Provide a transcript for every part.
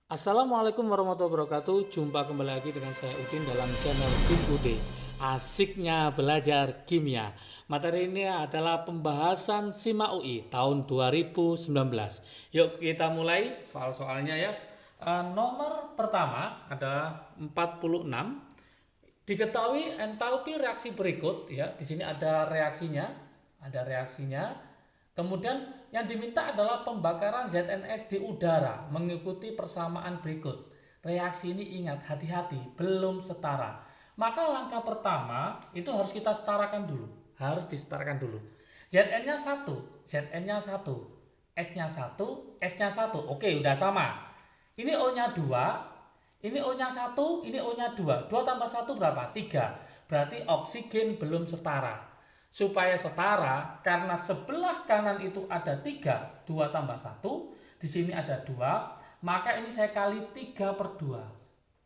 Assalamualaikum warahmatullahi wabarakatuh. Jumpa kembali lagi dengan saya Udin dalam channel Kim UD. Asiknya belajar kimia. Materi ini adalah pembahasan SIMA UI tahun 2019. Yuk kita mulai soal-soalnya ya. Nomor pertama adalah 46. Diketahui entalpi reaksi berikut ya. Di sini ada reaksinya, ada reaksinya. Kemudian yang diminta adalah pembakaran ZNS di udara mengikuti persamaan berikut. Reaksi ini ingat, hati-hati, belum setara. Maka langkah pertama itu harus kita setarakan dulu. Harus disetarakan dulu. Zn-nya 1, Zn-nya 1, S-nya 1, S-nya 1. Oke, udah sama. Ini O-nya 2, ini O-nya 1, ini O-nya 2. 2 tambah 1 berapa? 3. Berarti oksigen belum setara. Supaya setara, karena sebelah kanan itu ada 3, 2 tambah 1, di sini ada 2, maka ini saya kali 3 per 2.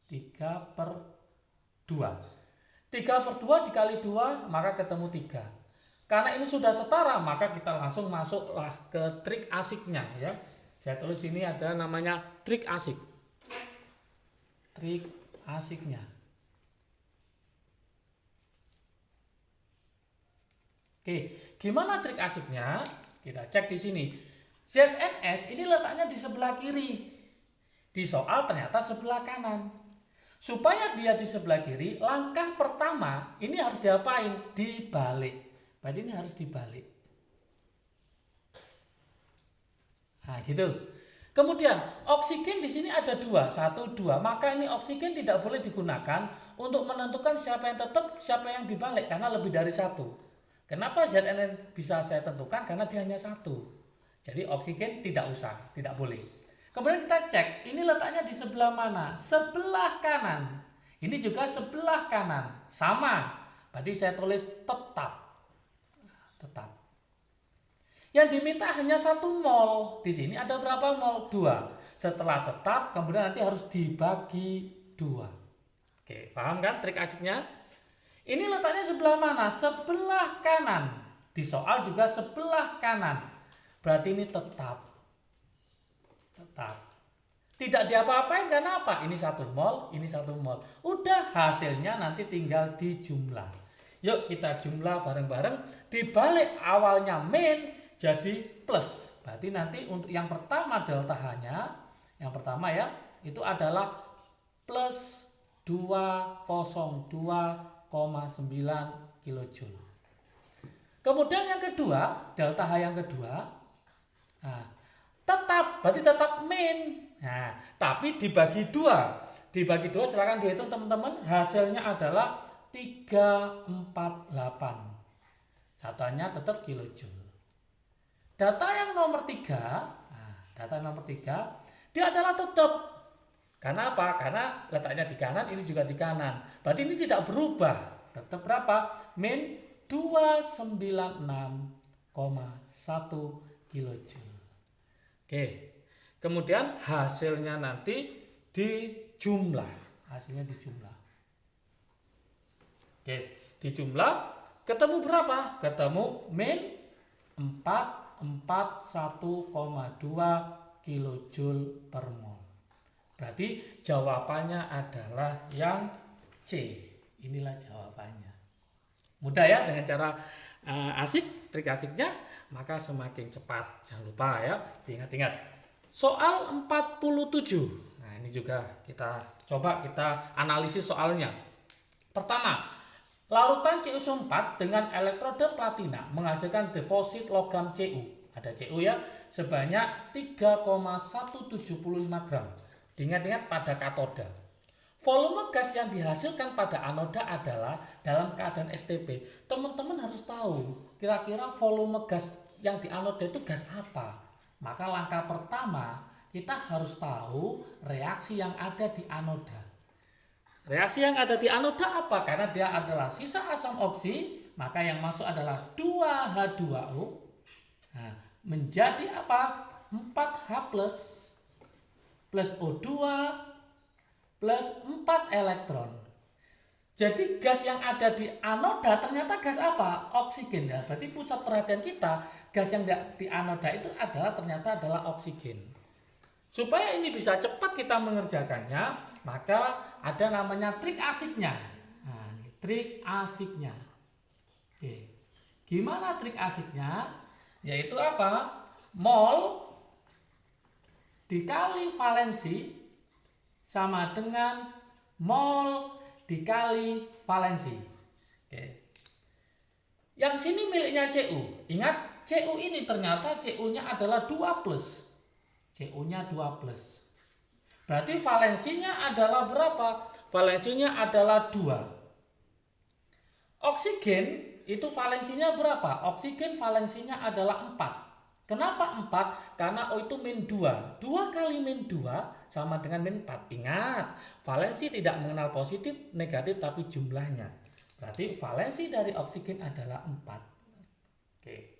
3 per 2. 3 per 2 dikali 2, maka ketemu 3. Karena ini sudah setara, maka kita langsung masuklah ke trik asiknya ya. Saya tulis ini ada namanya trik asik. Trik asiknya. Oke, gimana trik asiknya? Kita cek di sini. ZNS ini letaknya di sebelah kiri. Di soal ternyata sebelah kanan. Supaya dia di sebelah kiri, langkah pertama ini harus diapain? Dibalik. Berarti ini harus dibalik. Nah, gitu. Kemudian oksigen di sini ada 2, 1, 2. Maka ini oksigen tidak boleh digunakan untuk menentukan siapa yang tetap, siapa yang dibalik karena lebih dari 1. Kenapa ZN bisa saya tentukan? Karena dia hanya 1. Jadi oksigen tidak usah, tidak boleh. Kemudian kita cek, ini letaknya di sebelah mana? Sebelah kanan. Ini juga sebelah kanan. Sama. Berarti saya tulis tetap. Tetap. Yang diminta hanya 1 mol. Di sini ada berapa mol? 2. Setelah tetap, kemudian nanti harus dibagi 2. Oke, paham kan trik asiknya? Ini letaknya sebelah mana? Sebelah kanan. Di soal juga sebelah kanan. Berarti ini tetap. Tetap. Tidak diapa-apain karena apa? Ini 1 mol, ini 1 mol. Udah hasilnya nanti tinggal dijumlah. Yuk kita jumlah bareng-bareng. Dibalik awalnya min jadi plus. Berarti nanti untuk yang pertama delta H-nya, yang pertama ya, itu adalah plus 202,9 kilojoule. Kemudian yang kedua, delta H yang kedua, nah, tetap, berarti tetap min. Nah, tapi dibagi 2. Dibagi 2 silakan dihitung teman-teman, hasilnya adalah 348. Satuannya tetap kilojoule. Data yang nomor 3, nah, data nomor 3, dia adalah tetap. Karena apa? Karena letaknya di kanan, ini juga di kanan. Berarti ini tidak berubah. Tetap berapa? Min 296,1 kilojoule. Oke. Kemudian hasilnya nanti dijumlah. Hasilnya dijumlah. Oke, dijumlah ketemu berapa? Ketemu min 441,2 kilojoule per mol. Berarti jawabannya adalah yang C. Inilah jawabannya. Mudah ya dengan cara asik, trik asiknya, maka semakin cepat. Jangan lupa ya, diingat-ingat. Soal 47. Nah, ini juga kita analisis soalnya. Pertama, larutan CuSO4 dengan elektrode platina menghasilkan deposit logam Cu. Ada Cu ya, sebanyak 3,175 gram. Diingat-ingat pada katoda. Volume gas yang dihasilkan pada anoda adalah dalam keadaan STP. Teman-teman harus tahu kira-kira volume gas yang di anoda itu gas apa. Maka langkah pertama kita harus tahu reaksi yang ada di anoda. Reaksi yang ada di anoda apa? Karena dia adalah sisa asam oksi, maka yang masuk adalah 2H2O. Nah, menjadi apa? 4H plus O2 plus 4 elektron. Jadi gas yang ada di anoda ternyata gas apa? Oksigen. Ya, berarti pusat perhatian kita gas yang di anoda itu ternyata adalah oksigen. Supaya ini bisa cepat kita mengerjakannya, maka ada namanya trik asiknya. Nah, trik asiknya. Oke. Gimana trik asiknya? Yaitu apa? Mol dikali valensi sama dengan mol dikali valensi. Oke. Yang sini miliknya Cu. Ingat, Cu ini ternyata Cu-nya adalah 2 plus. Cu-nya 2 plus. Berarti valensinya adalah berapa? Valensinya adalah 2. Oksigen itu valensinya berapa? Oksigen valensinya adalah 4. Kenapa 4? Karena O itu min 2. 2 kali min 2 sama dengan min 4. Ingat, valensi tidak mengenal positif, negatif, tapi jumlahnya. Berarti valensi dari oksigen adalah 4. Oke.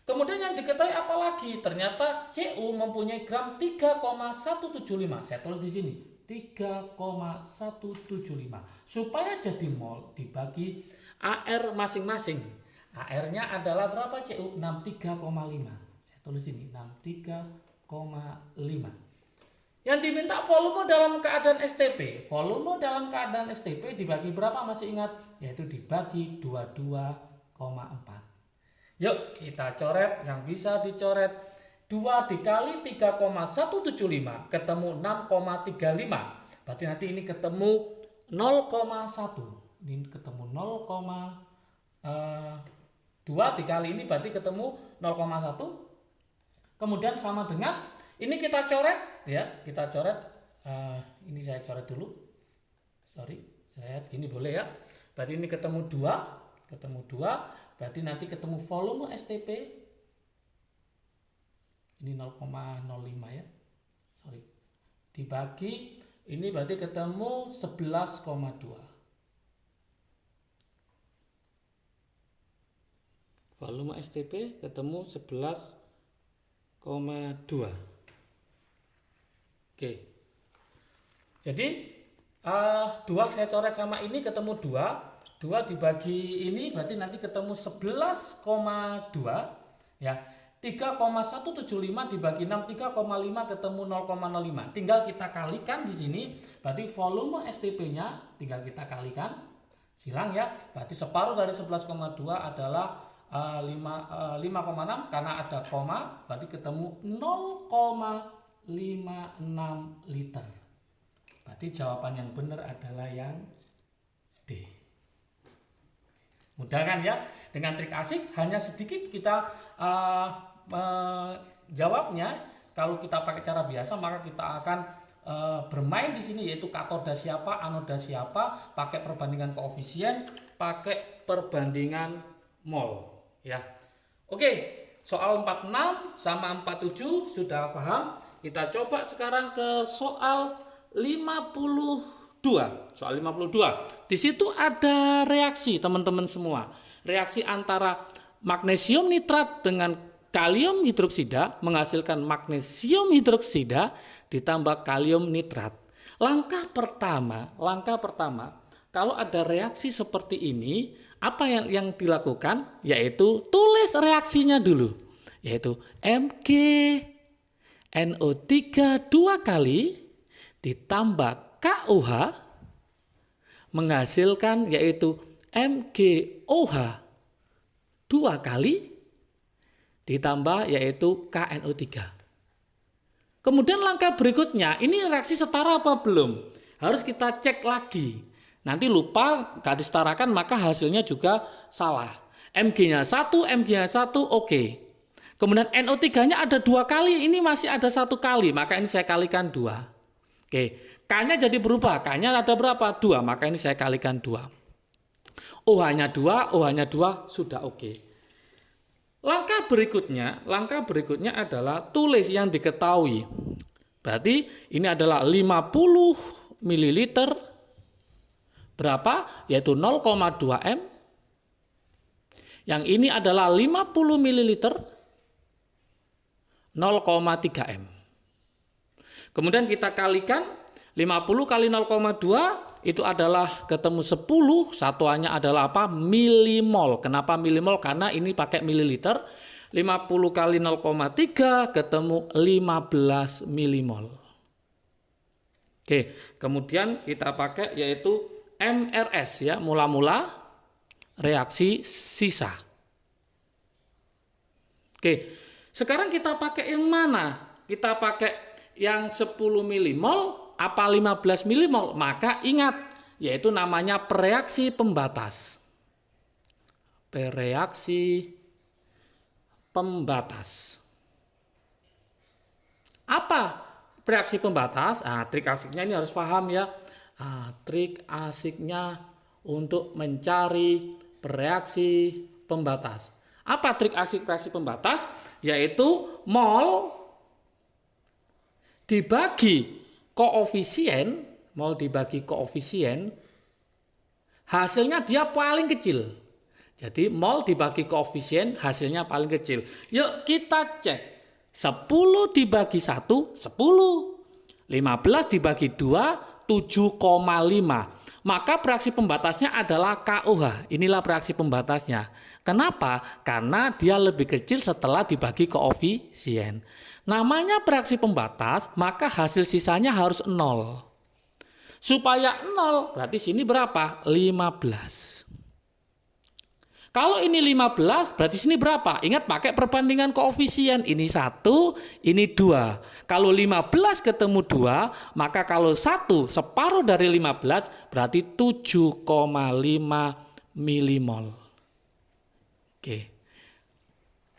Kemudian yang diketahui apa lagi? Ternyata Cu mempunyai gram 3,175. Saya tulis di sini. 3,175. Supaya jadi mol dibagi AR masing-masing. AR-nya adalah berapa Cu? 63,5. Saya tulis ini 63,5. Yang diminta volume dalam keadaan STP. Volume dalam keadaan STP dibagi berapa, masih ingat? Yaitu dibagi 22,4. Yuk kita coret yang bisa dicoret. 2 dikali 3,175 ketemu 6,35. Berarti nanti ini ketemu 0,1. Ini ketemu 2 dikali ini berarti ketemu 0,1. Kemudian sama dengan ini kita coret ya, kita coret. Ini saya coret dulu. Sorry, saya gini boleh ya. Berarti ini ketemu 2, berarti nanti ketemu volume STP. Ini 0,05 ya. Sorry. Dibagi ini berarti ketemu 11,2. Volume STP ketemu 11,2. Oke. Jadi 2 saya coret sama ini ketemu 2. 2 dibagi ini berarti nanti ketemu 11,2 ya. 3,175 dibagi 6, 3,5 ketemu 0,05. Tinggal kita kalikan di sini, berarti volume STP-nya tinggal kita kalikan. Silang ya. Berarti separuh dari 11,2 adalah 5,6 karena ada koma, berarti ketemu 0,56 liter. Berarti jawaban yang benar adalah yang D. Mudah kan ya? Dengan trik asik hanya sedikit kita jawabnya. Kalau kita pakai cara biasa maka kita akan bermain di sini, yaitu katoda siapa, anoda siapa, pakai perbandingan koefisien, pakai perbandingan mol. Ya, oke, soal 46 sama 47 sudah paham. Kita coba sekarang ke soal 52. Soal 52. Di situ ada reaksi teman-teman semua. Reaksi antara magnesium nitrat dengan kalium hidroksida menghasilkan magnesium hidroksida ditambah kalium nitrat. Langkah pertama, kalau ada reaksi seperti ini, apa yang dilakukan? Yaitu tulis reaksinya dulu. Yaitu MgNO3 2 kali ditambah KOH menghasilkan yaitu MgOH 2 kali ditambah yaitu KNO3. Kemudian langkah berikutnya, ini reaksi setara apa belum? Harus kita cek lagi. Nanti lupa gak disetarakan maka hasilnya juga salah. Mg-nya 1, Mg-nya 1, oke. Kemudian NO3-nya ada 2 kali, ini masih ada 1 kali, maka ini saya kalikan 2. Oke, K-nya jadi berubah, K-nya ada berapa? 2, maka ini saya kalikan 2. OH-nya 2, OH-nya 2, sudah oke. Langkah berikutnya adalah tulis yang diketahui. Berarti ini adalah 50 ml berapa? Yaitu 0,2 M. Yang ini adalah 50 ml 0,3 M. Kemudian kita kalikan 50 kali 0,2 itu adalah ketemu 10, satuannya adalah apa? Milimol. Kenapa milimol? Karena ini pakai mililiter. 50 kali 0,3 ketemu 15 milimol. Oke, kemudian kita pakai yaitu MRS ya, mula-mula reaksi sisa. Oke, sekarang kita pakai yang mana? Kita pakai yang 10 milimol apa 15 milimol? Maka ingat, yaitu namanya pereaksi pembatas. Pereaksi pembatas. Apa reaksi pembatas? Trik asiknya ini harus paham ya. Trik asiknya untuk mencari reaksi pembatas. Apa trik asik reaksi pembatas? Yaitu mol dibagi koefisien, hasilnya dia paling kecil. Jadi mol dibagi koefisien hasilnya paling kecil. Yuk kita cek. 10 dibagi 1, 10. 15 dibagi 2, 7,5. Maka reaksi pembatasnya adalah KOH. Inilah reaksi pembatasnya. Kenapa? Karena dia lebih kecil setelah dibagi koefisien. Namanya reaksi pembatas, maka hasil sisanya harus 0. Supaya 0, berarti sini berapa? 15. Kalau ini 15, berarti sini berapa? Ingat pakai perbandingan koefisien. Ini 1, ini 2. Kalau 15 ketemu 2, maka kalau 1 separuh dari 15, berarti 7,5 milimol. Oke.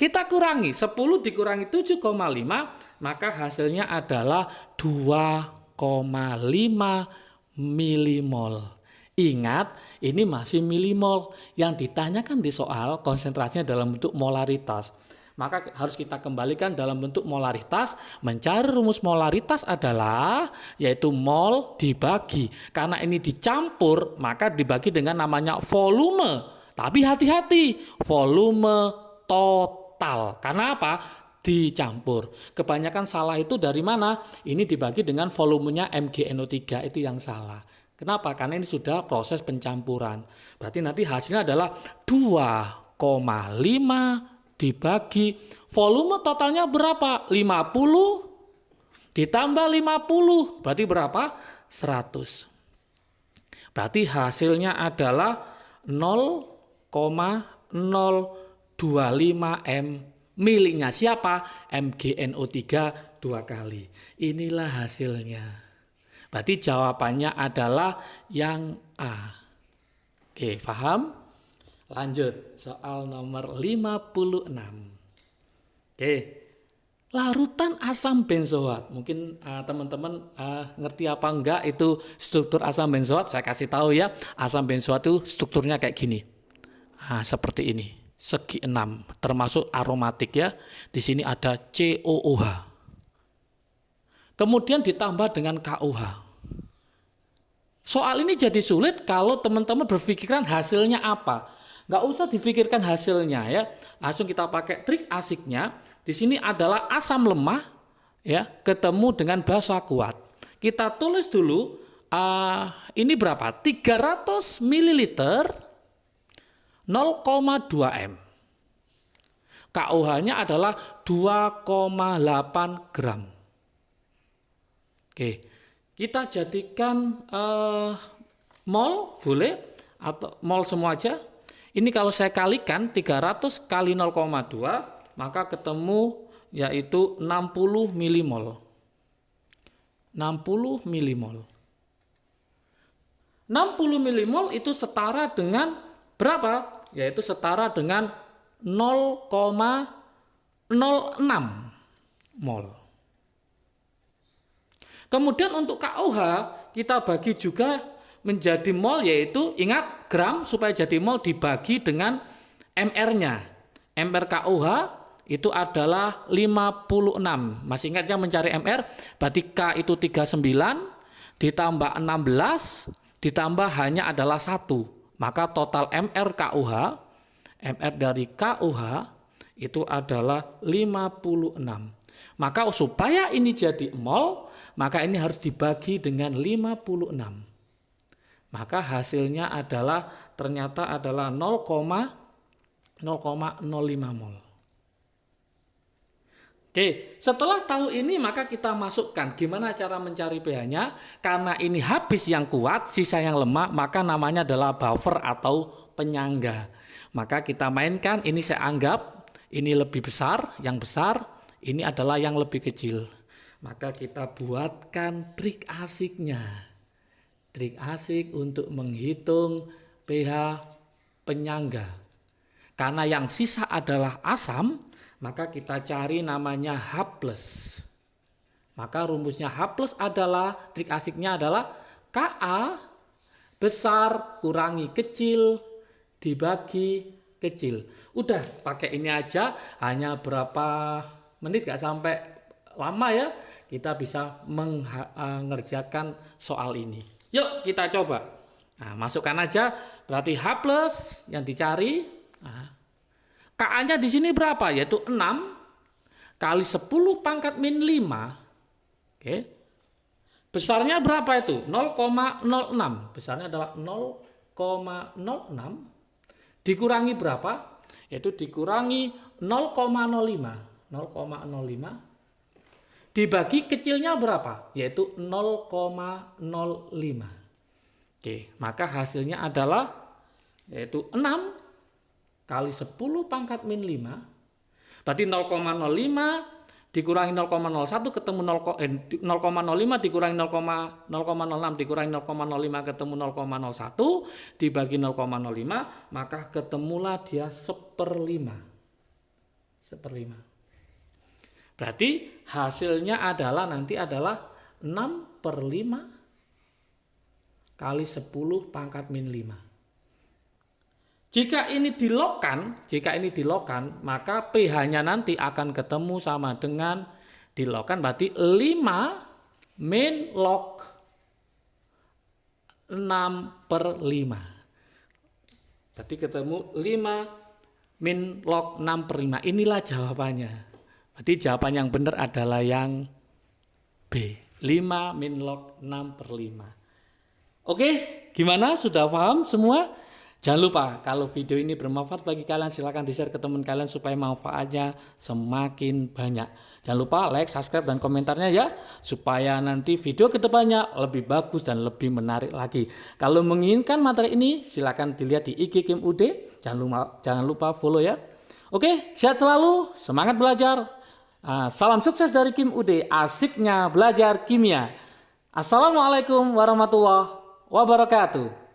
Kita kurangi, 10 dikurangi 7,5, maka hasilnya adalah 2,5 milimol. Ingat, ini masih milimol. Yang ditanyakan di soal konsentrasinya dalam bentuk molaritas. Maka harus kita kembalikan dalam bentuk molaritas. Mencari rumus molaritas adalah yaitu mol dibagi. Karena ini dicampur, maka dibagi dengan namanya volume. Tapi hati-hati, volume total. Karena apa? Dicampur. Kebanyakan salah itu dari mana? Ini dibagi dengan volumenya MgNO3, itu yang salah. Kenapa? Karena ini sudah proses pencampuran. Berarti nanti hasilnya adalah 2,5 dibagi volume totalnya berapa? 50 ditambah 50. Berarti berapa? 100. Berarti hasilnya adalah 0,025 M. Miliknya siapa? MgNO3 2 kali. Inilah hasilnya. Berarti jawabannya adalah yang A. Oke, paham? Lanjut, soal nomor 56. Oke, larutan asam benzoat. Mungkin teman-teman ngerti apa enggak itu struktur asam benzoat. Saya kasih tahu ya, asam benzoat itu strukturnya kayak gini. Seperti ini, segi 6, termasuk aromatik ya. Di sini ada COOH. Kemudian ditambah dengan KOH. Soal ini jadi sulit kalau teman-teman berpikiran hasilnya apa. Nggak usah difikirkan hasilnya ya. Langsung kita pakai trik asiknya. Di sini adalah asam lemah ya, ketemu dengan basa kuat. Kita tulis dulu ini berapa? 300 ml 0,2 M. KOH-nya adalah 2,8 gram. Oke, kita jadikan mol boleh atau mol semua aja. Ini kalau saya kalikan 300 kali 0,2 maka ketemu yaitu 60 milimol. 60 milimol. 60 milimol itu setara dengan berapa? Yaitu setara dengan 0,06 mol. Kemudian untuk KOH kita bagi juga menjadi mol, yaitu ingat gram supaya jadi mol dibagi dengan MR-nya. MR KOH itu adalah 56. Masih ingat ya mencari MR? Berarti K itu 39 ditambah 16 ditambah hanya adalah 1. Maka total MR KOH, MR dari KOH itu adalah 56. Maka supaya ini jadi mol, maka ini harus dibagi dengan 56. Maka hasilnya adalah ternyata adalah 0,05 mol. Oke, setelah tahu ini maka kita masukkan gimana cara mencari pH-nya. Karena ini habis yang kuat, sisa yang lemah, maka namanya adalah buffer atau penyangga. Maka kita mainkan, ini saya anggap ini lebih besar, yang besar, ini adalah yang lebih kecil. Maka kita buatkan trik asiknya. Trik asik untuk menghitung pH penyangga. Karena yang sisa adalah asam, maka kita cari namanya H+. Maka rumusnya H+ adalah, trik asiknya adalah Ka besar kurangi kecil dibagi kecil. Udah pakai ini aja, hanya berapa menit, gak sampai lama ya, kita bisa mengerjakan soal ini. Yuk kita coba. Nah, masukkan aja, berarti H+ yang dicari. Nah, Ka-nya di sini berapa? Yaitu 6 kali 10 pangkat min 5. Oke. Besarnya berapa itu? 0,06. Besarnya adalah 0,06 dikurangi berapa? Yaitu dikurangi 0,05. 0,05 dibagi kecilnya berapa? Yaitu 0,05. Oke, maka hasilnya adalah yaitu 6 kali 10 pangkat min 5, berarti 0,05 dikurangi 0,01 ketemu 0,05 dikurangi 0,06 dikurangi 0,05 ketemu 0,01 dibagi 0,05, maka ketemulah dia 1/5. Berarti hasilnya adalah nanti adalah 6/5 kali 10 pangkat min 5. Jika ini dilogkan, maka pH-nya nanti akan ketemu sama dengan dilogkan, berarti 5 min log 6/5. Berarti ketemu 5 min log 6/5. Inilah jawabannya. Berarti jawaban yang benar adalah yang B. 5 min log 6/5. Oke, gimana? Sudah paham semua? Jangan lupa kalau video ini bermanfaat bagi kalian, silahkan di-share ke teman kalian supaya manfaatnya semakin banyak. Jangan lupa like, subscribe, dan komentarnya ya, supaya nanti video kedepannya lebih bagus dan lebih menarik lagi. Kalau menginginkan materi ini silahkan dilihat di IG Kim UD. Jangan lupa follow ya. Oke, sehat selalu, semangat belajar. Salam sukses dari Kim UD, asiknya belajar kimia. Assalamualaikum warahmatullahi wabarakatuh.